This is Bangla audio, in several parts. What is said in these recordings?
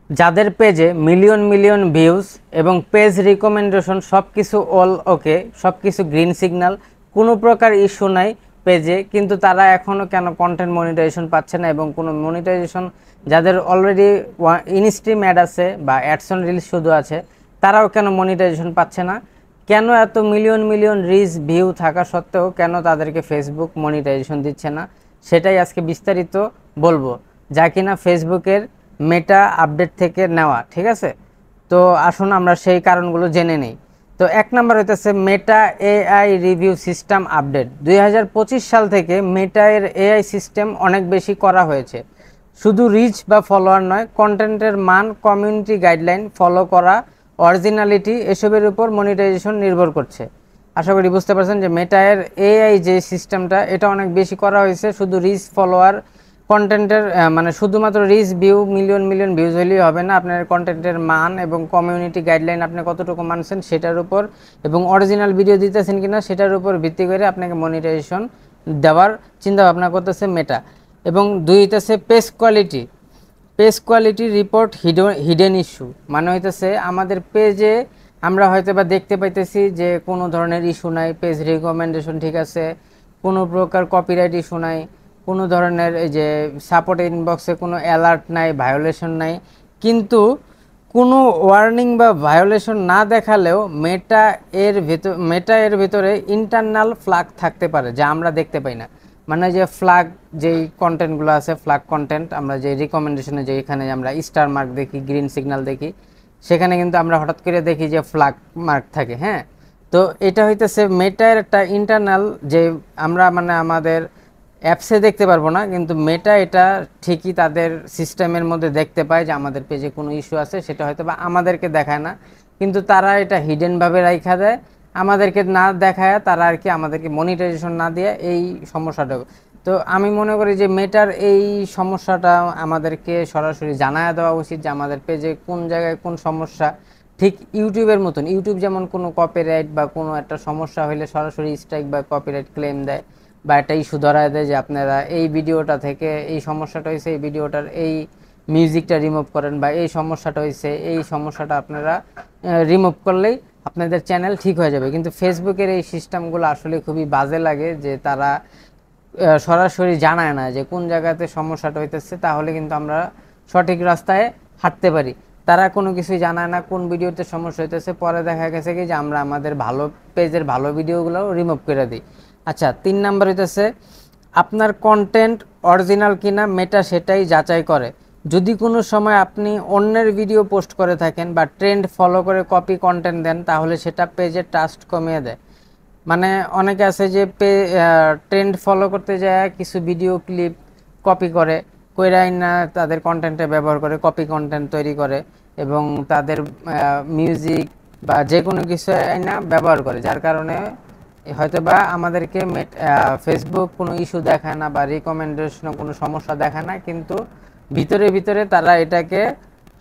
যাদের পেজে মিলিয়ন মিলিয়ন ভিউজ এবং পেজ রিকমেন্ডেশন সব কিছু অল ওকে, সব কিছু গ্রিন সিগন্যাল, কোনো প্রকার ইস্যু নাই পেজে, কিন্তু তারা এখনও কেন কন্টেন্ট মনিটাইজেশন পাচ্ছে না? এবং কোনো মনিটাইজেশন যাদের অলরেডি ইনস্ট্রিম অ্যাড আছে বা অ্যাডস অন রিলস শুধু আছে, তারাও কেন মনিটাইজেশন পাচ্ছে না? কেন এত মিলিয়ন মিলিয়ন রিচ ভিউ থাকা সত্ত্বেও কেন তাদেরকে ফেসবুক মনিটাইজেশন দিচ্ছে না? সেটাই আজকে বিস্তারিত বলবো, যা কিনা ফেসবুকের মেটা আপডেট থেকে নেওয়া। ঠিক আছে, তো আসুন আমরা সেই কারণগুলো জেনে নিই। তো এক নম্বর হইতেছে Meta AI review system update. 2025 সাল থেকে মেটা এর এআই সিস্টেম অনেক বেশি করা হয়েছে। শুধু রিচ বা ফলোয়ার নয়, কন্টেন্টের মান, কমিউনিটি গাইডলাইন ফলো করা, অরিজিনালিটি, এসবের উপর মনিটাইজেশন নির্ভর করছে। আশা করি বুঝতে পারছেন যে মেটা এর এআই যে সিস্টেমটা, এটা অনেক বেশি করা হয়েছে। শুধু রিচ, ফলোয়ার, কন্টেন্টের মানে শুধুমাত্র reach view, million million views হলেই হবে না। আপনার কন্টেন্টের মান এবং কমিউনিটি গাইডলাইন আপনি কতটুকু মানছেন সেটার উপর, এবং অরিজিনাল ভিডিও দিতেছেন কিনা সেটার উপর ভিত্তি করে আপনাকে মনিটাইজেশন দেওয়ার চিন্তা ভাবনা করতেছে মেটা। এবং দুই হইতেছে page quality. Page quality report hidden issue, মানে হইতেছে আমাদের পেজে আমরা হয়তো বা দেখতে পাইতেছি যে কোনো ধরনের ইস্যু নাই, পেজ রিকমেন্ডেশন ঠিক আছে, কোনো প্রকার কপিরাইট ইস্যু নাই, কোনো ধরনের এই যে সাপোর্ট ইনবক্সে কোনো অ্যালার্ট নাই, ভায়োলেশন নাই, কিন্তু কোনো ওয়ার্নিং বা ভায়োলেশন না দেখালেও মেটা এর ভিতরে ইন্টারনাল ফ্ল্যাগ থাকতে পারে যা আমরা দেখতে পাই না। মানে যে ফ্ল্যাগ, যেই কন্টেন্টগুলো আছে ফ্ল্যাগ কন্টেন্ট, আমরা যে রিকমেন্ডেশনে যে এখানে আমরা স্টার মার্ক দেখি, গ্রিন সিগন্যাল দেখি, সেখানে কিন্তু আমরা হঠাৎ করে দেখি যে ফ্ল্যাগ মার্ক থাকে। হ্যাঁ, তো এটা হইতেছে মেটার একটা ইন্টারনাল, যে আমরা মানে আমাদের অ্যাপসে দেখতে পারবো না, কিন্তু মেটা এটা ঠিকই তাদের সিস্টেমের মধ্যে দেখতে পায় যে আমাদের পেজে কোনো ইস্যু আছে, সেটা হয়তো বা আমাদেরকে দেখায় না, কিন্তু তারা এটা হিডেনভাবে রাইখা দেয়, আমাদেরকে না দেখায়, তারা আর কি আমাদেরকে মনিটাইজেশন না দিয়ে এই সমস্যাটা। তো আমি মনে করি যে মেটার এই সমস্যাটা আমাদেরকে সরাসরি জানায় দেওয়া উচিত যে আমাদের পেজে কোন জায়গায় কোন সমস্যা। ঠিক ইউটিউবের মতন, ইউটিউব যেমন কোনো কপিরাইট বা কোনো একটা সমস্যা হলে সরাসরি স্ট্রাইক বা কপিরাইট ক্লেম দেয়, বা একটা ইস্যু ধরায় দেয় যে আপনারা এই ভিডিওটা থেকে এই সমস্যাটা হয়েছে, এই ভিডিওটার এই মিউজিকটা রিমুভ করেন, বা এই সমস্যাটা হয়েছে, এই সমস্যাটা আপনারা রিমুভ করলেই আপনাদের চ্যানেল ঠিক হয়ে যাবে। কিন্তু ফেসবুকের এই সিস্টেমগুলো আসলে খুবই বাজে লাগে, যে তারা সরাসরি জানায় না যে কোন জায়গাতে সমস্যাটা হইতেছে, তাহলে কিন্তু আমরা সঠিক রাস্তায় হাঁটতে পারি। তারা কোনো কিছুই জানায় না কোন ভিডিওতে সমস্যা হইতেছে, পরে দেখা গেছে কি যে আমরা আমাদের ভালো পেজের ভালো ভিডিওগুলো রিমুভ করে দিই। আচ্ছা, 3 নাম্বার হইতেছে আপনার কন্টেন্ট অরিজিনাল কিনা মেটা সেটাই যাচাই করে। যদি কোনো সময় আপনি অন্যের ভিডিও পোস্ট করে থাকেন বা ট্রেন্ড ফলো করে কপি কন্টেন্ট দেন, তাহলে সেটা পেজের ট্রাস্ট কমিয়ে দেয়। মানে অনেকে আছে যে ট্রেন্ড ফলো করতে যায় কিছু ভিডিও ক্লিপ কপি করে, কইরাই না তাদের কন্টেন্টে ব্যবহার করে, কপি কন্টেন্ট তৈরি করে, এবং তাদের মিউজিক বা যে কোনো কিছু না ব্যবহার করে, যার কারণে হয়তোবা আমাদেরকে ফেসবুক কোনো ইস্যু দেখায় না বা রিকমেন্ডেশনে কোনো সমস্যা দেখায় না, কিন্তু ভিতরে ভিতরে তারা এটাকে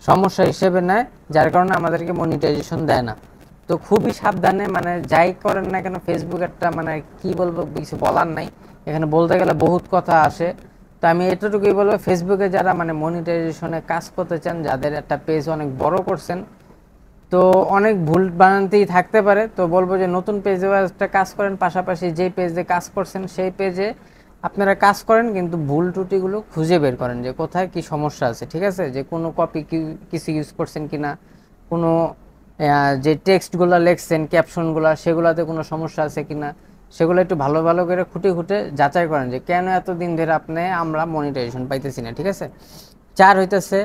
সমস্যা হিসেবে নেয়, যার কারণে আমাদেরকে মনিটাইজেশন দেয় না। তো খুবই সাবধানে মানে যাই করেন না কেন, ফেসবুক একটা মানে কি বলবো, কিছু বলার নাই, এখানে বলতে গেলে বহুত কথা আসে। তো আমি এতটুকুই বলবো, ফেসবুকে যারা মানে মনিটাইজেশনে কাজ করতে চান, যাদের একটা পেজ অনেক বড় করছেন, তো অনেক ভুল ভ্রান্তি থাকতে পারে, তো বলবো যে নতুন পেজেও একটা কাজ করেন, পাশাপাশি যেই পেজে কাজ করছেন সেই পেজে আপনারা কাজ করেন, কিন্তু ভুল ত্রুটিগুলো খুঁজে বের করেন যে কোথায় কি সমস্যা আছে। ঠিক আছে, যে কোনো কপি কিছু ইউজ করছেন কিনা, কোনো যে টেক্সটগুলো লিখছেন, ক্যাপশনগুলো, সেগুলোতে কোনো সমস্যা আছে কিনা, সেগুলো একটু ভালো ভালো করে খুঁটে খুঁটে যাচাই করেন যে কেন এতদিন ধরে আমরা মনিটাইজেশন পাইতেছি না। ঠিক আছে, 4 হইতেছে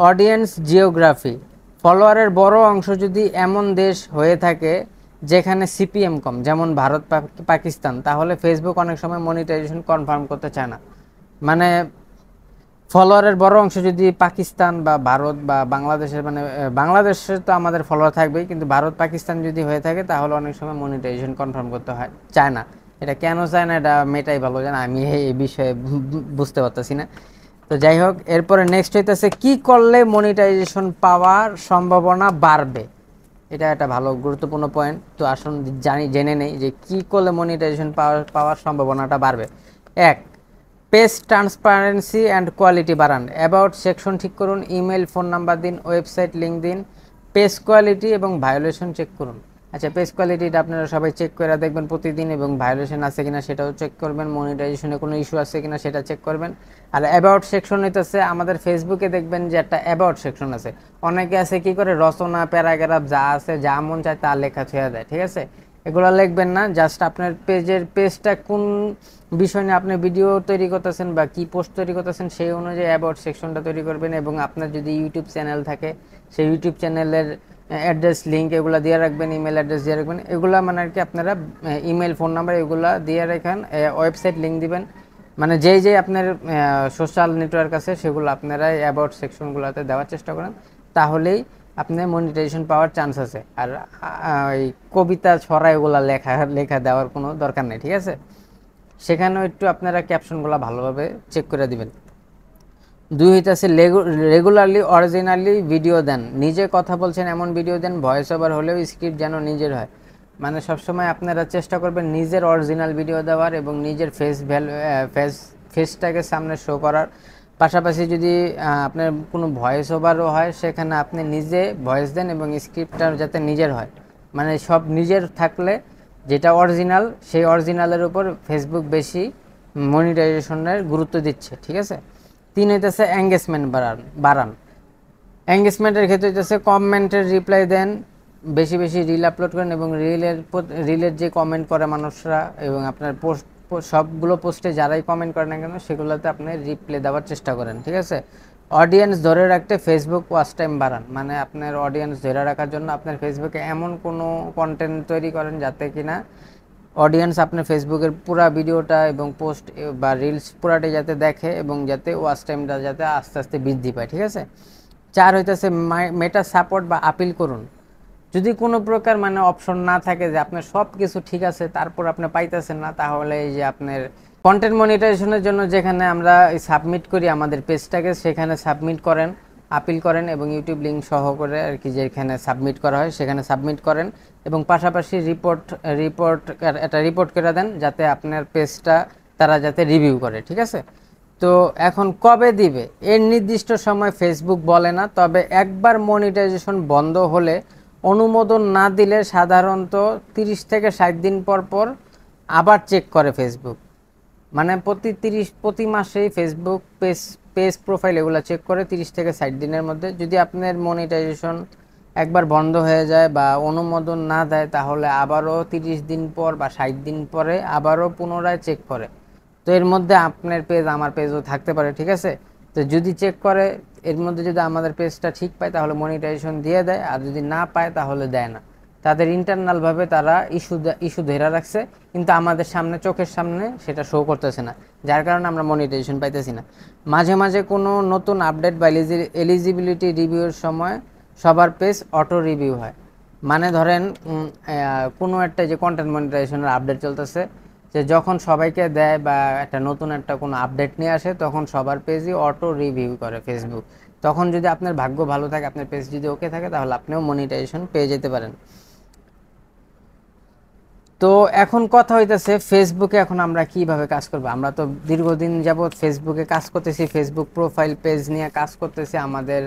অডিয়েন্স জিওগ্রাফি। ফলোয়ারের বড় অংশ যদি এমন দেশ হয়ে থাকে যেখানে সিপিএম কম, যেমন ভারত পাকিস্তান, তাহলে ফেসবুক অনেক সময় মনিটাইজেশন কনফার্ম করতে চায় না। মানে ফলোয়ারের বড় অংশ যদি পাকিস্তান বা ভারত বা বাংলাদেশের, মানে বাংলাদেশে তো আমাদের ফলোয়ার থাকবেই, কিন্তু ভারত পাকিস্তান যদি হয়ে থাকে তাহলে অনেক সময় মনিটাইজেশন কনফার্ম করতে হয় চায় না। এটা কেন চায় না, এটা মেটাই ভালো জানে, আমি এই বিষয়ে বুঝতে পারতেছি না। তো যাই হোক, এরপরে নেক্সট হইতেছে কি করলে মনিটাইজেশন পাওয়ার সম্ভাবনা বাড়বে। এটা একটা ভালো গুরুত্বপূর্ণ পয়েন্ট। তো আসুন জেনে নেই যে কি করলে মনিটাইজেশন পাওয়ার সম্ভাবনাটা বাড়বে। 1, পেজ ট্রান্সপারেন্সি অ্যান্ড কোয়ালিটি বাড়ান। অ্যাবাউট সেকশন ঠিক করুন, ইমেল ফোন নাম্বার দিন, ওয়েবসাইট লিঙ্ক দিন, পেজ কোয়ালিটি এবং ভায়োলেশন চেক করুন। আচ্ছা, পেজ কোয়ালিটিটা আপনারা সবাই চেক করে দেখবেন প্রতিদিন, এবং ভায়োলেশন আছে কিনা সেটাও চেক করবেন, মনিটাইজেশনে কোনো ইস্যু আছে কিনা সেটা চেক করবেন। আর অ্যাবাউট সেকশন হইতেছে আমাদের ফেসবুকে দেখবেন যে একটা অ্যাবাউট সেকশন আছে। অনেকে আছে কি করে রচনা প্যারাগ্রাফ যা আছে যা মন চায় তা লেখা ছেড়ে দেয়, ঠিক আছে? এগুলো লিখবেন না, জাস্ট আপনার পেজটা কোন বিষয় নিয়ে আপনি ভিডিও তৈরি করতেছেন বা কি পোস্ট তৈরি করতেছেন সেই অনুযায়ী অ্যাবাউট সেকশনটা তৈরি করবেন। এবং আপনার যদি ইউটিউব চ্যানেল থাকে সেই ইউটিউব চ্যানেলের অ্যাড্রেস লিঙ্ক এগুলো দিয়ে রাখবেন, ইমেল অ্যাড্রেস দিয়ে রাখবেন, এগুলো মানে আর কি আপনারা ইমেল ফোন নাম্বার এগুলো দিয়ে রাখেন, ওয়েবসাইট লিঙ্ক দিবেন, মানে যেই আপনার সোশ্যাল নেটওয়ার্ক আছে সেগুলো আপনারা অ্যাবাউট সেকশনগুলোতে দেওয়ার চেষ্টা করেন, তাহলেই আপনার মনিটাইজেশন পাওয়ার চান্স আছে। আর ওই কবিতা ছড়া এগুলো লেখা দেওয়ার কোনো দরকার নেই, ঠিক আছে? সেখানেও একটু আপনারা ক্যাপশনগুলো ভালোভাবে চেক করে দিবেন। 2 হইতেছে রেগুলারলি অরিজিনালি ভিডিও দেন, নিজে কথা বলছেন এমন ভিডিও দেন, ভয়েস ওভার হলেও স্ক্রিপ্ট যেন নিজের হয়। মানে সবসময় আপনারা চেষ্টা করবেন নিজের অরিজিনাল ভিডিও দেওয়ার এবং নিজের ফেসটাকে সামনে শো করার। পাশাপাশি যদি আপনার কোনো ভয়েস ওভারও হয় সেখানে আপনি নিজে ভয়েস দেন এবং স্ক্রিপ্টটা যাতে নিজের হয়, মানে সব নিজের থাকলে যেটা অরিজিনাল সেই অরিজিনালের উপর ফেসবুক বেশি মনিটাইজেশনের গুরুত্ব দিচ্ছে, ঠিক আছে? 3 হইতেছে এঙ্গেজমেন্ট বাড়ান। এঙ্গেজমেন্টের ক্ষেত্রে হইতেছে কমেন্টের রিপ্লাই দেন, বেশি বেশি রিল আপলোড করেন এবং রিলের যে কমেন্ট করে মানুষরা এবং আপনার পোস্ট সবগুলো পোস্টে যারাই কমেন্ট করেন না কেন সেগুলোতে আপনি রিপ্লাই দেওয়ার চেষ্টা করেন, ঠিক আছে? অডিয়েন্স ধরে রাখতে ফেসবুক ওয়াচ টাইম বাড়ান, মানে আপনার অডিয়েন্স ধরে রাখার জন্য আপনার ফেসবুকে এমন কোনো কন্টেন্ট তৈরি করেন যাতে কিনা অডিয়েন্স আপনার ফেসবুকের পুরো ভিডিওটা এবং পোস্ট বা রিলস পুরাটাই যাতে দেখে এবং যাতে ওয়াচ টাইমটা যাতে আস্তে আস্তে বৃদ্ধি পায়, ঠিক আছে? 4 হইতেছে মেটা সাপোর্ট বা আপিল করুন। যদি কোনো প্রকার মানে অপশন না থাকে যে আপনার সব কিছু ঠিক আছে তারপর আপনি পাইতেছেন না, তাহলে এই যে আপনার কন্টেন্ট মনিটাইজেশনের জন্য যেখানে আমরা সাবমিট করি আমাদের পেজটাকে, সেখানে সাবমিট করেন, আপিল করেন এবং ইউটিউব লিঙ্ক সহ করে আর কি যেখানে সাবমিট করা হয় সেখানে সাবমিট করেন এবং পাশাপাশি রিপোর্ট করে দেন যাতে আপনার পেজটা তারা যাতে রিভিউ করে, ঠিক আছে? তো এখন কবে দিবে এর নির্দিষ্ট সময় ফেসবুক বলে না, তবে একবার মনিটাইজেশন বন্ধ হলে অনুমোদন না দিলে সাধারণত 30 থেকে 60 দিন পর পর আবার চেক করে ফেসবুক। মানে প্রতি মাসেই ফেসবুক পেজ প্রোফাইল এগুলো চেক করে 30 থেকে 60 দিনের মধ্যে। যদি আপনার মনিটাইজেশন একবার বন্ধ হয়ে যায় বা অনুমোদন না দেয় তাহলে আবারও 30 দিন পর বা 60 দিন পরে আবারও পুনরায় চেক করে। তো এর মধ্যে আপনার পেজ আমার পেজও থাকতে পারে, ঠিক আছে? তো যদি চেক করে এর মধ্যে যদি আমাদের পেজটা ঠিক পায় তাহলে মনিটাইজেশন দিয়ে দেয়, আর যদি না পায় তাহলে দেয় না। তাদের ইন্টারনালভাবে তারা ইস্যু ধরে রাখছে, কিন্তু আমাদের সামনে চোখের সামনে সেটা শো করতেছে না, যার কারণে আমরা মনিটাইজেশন পাইতেছি না। মাঝে মাঝে কোনো নতুন আপডেট বা এলিজিবিলিটি রিভিউর সময় সবার পেজ অটো রিভিউ হয়। মানে ধরেন কোনো একটা যে কন্টেন্ট মনিটাইজেশনের আপডেট চলতেছে, যে যখন সবাইকে দেয় বা একটা নতুন একটা কোনো আপডেট নিয়ে আসে তখন সবার পেজই অটো রিভিউ করে ফেসবুক। তখন যদি আপনার ভাগ্য ভালো থাকে, আপনার পেজ যদি ওকে থাকে, তাহলে আপনিও মনিটাইজেশন পেয়ে যেতে পারেন। তো এখন কথা হইতেছে ফেসবুকে এখন আমরা কিভাবে কাজ করব। আমরা তো দীর্ঘদিন যাবৎ ফেসবুকে কাজ করতেছি, ফেসবুক প্রোফাইল পেজ নিয়ে কাজ করতেছি, আমাদের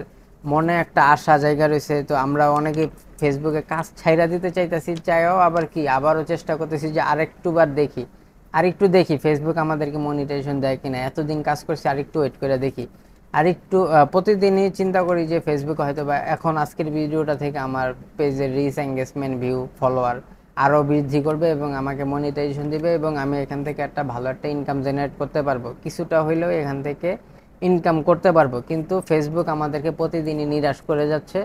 মনে একটা আশা জায়গা রয়েছে। তো আমরা অনেকে ফেসবুকে কাজ ছাইরা দিতে চাইতেছি, চাইও আবার কি আবারও চেষ্টা করতেছি যে আরেকটু দেখি ফেসবুক আমাদেরকে মনিটাইজেশন দেয় কিনা। এতদিন কাজ করছি, আরেকটু ওয়েট করে দেখি, আরেকটু প্রতিদিনই চিন্তা করি যে ফেসবুক হয়তো বা এখন আজকের ভিডিওটা থেকে আমার পেজের রিচ, এঙ্গেজমেন্ট, ভিউ, ফলোয়ার আরও বৃদ্ধি করবে এবং আমাকে মনিটাইজেশন দিবে এবং আমি এখান থেকে একটা ভালো একটা ইনকাম জেনারেট করতে পারবো, কিছুটা হইলেও এখান থেকে ইনকাম করতে পারবো। কিন্তু ফেসবুক আমাদেরকে প্রতিদিনই নিরাশ করে যাচ্ছে।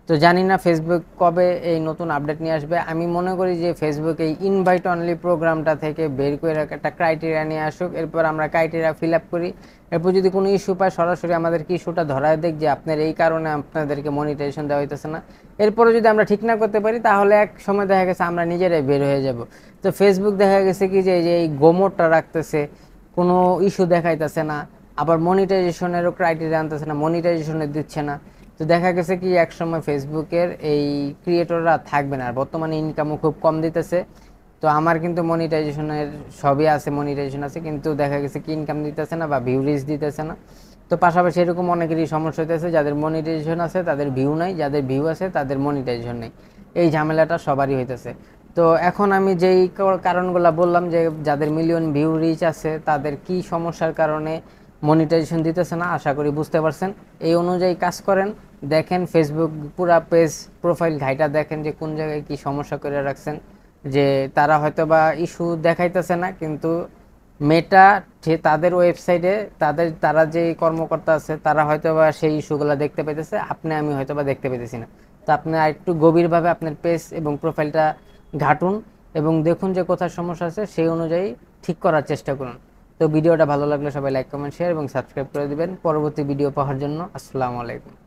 তো জানি না ফেসবুক কবে এই নতুন আপডেট নিয়ে আসবে। আমি মনে করি যে ফেসবুক এই ইনভাইট অনলি প্রোগ্রামটা থেকে বের করে একটা ক্রাইটেরিয়া নিয়ে আসুক, এরপর আমরা ক্রাইটেরিয়া ফিল আপ করি, এরপর যদি কোনো ইস্যু পায় সরাসরি আমাদেরকে ইস্যুটা ধরায় দেখ যে আপনার এই কারণে আপনাদেরকে মনিটাইজেশন দেওয়া হইতেছে না। এরপরে যদি আমরা ঠিক না করতে পারি তাহলে এক সময় দেখা গেছে আমরা নিজেরাই বের হয়ে যাব। তো ফেসবুক দেখা গেছে কি যে এই গোমরটা রাখতেছে, কোনো ইস্যু দেখাইতেছে না, আবার মনিটাইজেশনেরও ক্রাইটেরিয়া আনতেছে না, মনিটাইজেশনের দিচ্ছে না। তো দেখা গেছে কি এক সময় ফেসবুকের এই ক্রিয়েটররা থাকবে না, আর বর্তমানে ইনকামও খুব কম দিতেছে। তো তো আমার কিন্তু মনিটাইজেশনের সবই আছে, মনিটাইজেশন আছে, কিন্তু দেখা গেছে কি ইনকাম দিতেছে না বা ভিউ রিচ দিতেছে না। তো পাশাপাশি এরকম অনেকেরই সমস্যা হইতেছে, যাদের মনিটাইজেশন আছে তাদের ভিউ নাই, যাদের ভিউ আছে তাদের মনিটাইজেশন নেই। এই ঝামেলাটা সবারই হইতেছে। তো এখন আমি যেই কারণগুলো বললাম যে যাদের মিলিয়ন ভিউ রিচ আছে তাদের কি সমস্যার কারণে মনিটাইজেশন দিতেছে না, আশা করি বুঝতে পারছেন। এই অনুযায়ী কাজ করেন, দেখেন ফেসবুক পুরা পেজ প্রোফাইল ঘাইটা দেখেন যে কোন জায়গায় কি সমস্যা করে রাখছেন। যে তারা হয়তো বা ইস্যু দেখাইতেছে না, কিন্তু মেটা যে তাদের ওয়েবসাইটে তারা যে কর্মকর্তা আছে তারা হয়তো বা সেই ইস্যুগুলো দেখতে পেতেছে, আমি হয়তো বা দেখতে পেতেছি না। তো আপনি আরেকটু গভীরভাবে আপনার পেজ এবং প্রোফাইলটা ঘাটুন এবং দেখুন যে কোথায় সমস্যা আছে, সেই অনুযায়ী ঠিক করার চেষ্টা করুন। তো ভিডিওটা ভালো লাগলে সবাই লাইক কমেন্ট শেয়ার এবং সাবস্ক্রাইব করে দিবেন পরবর্তী ভিডিও পাওয়ার জন্য। আসসালামু আলাইকুম।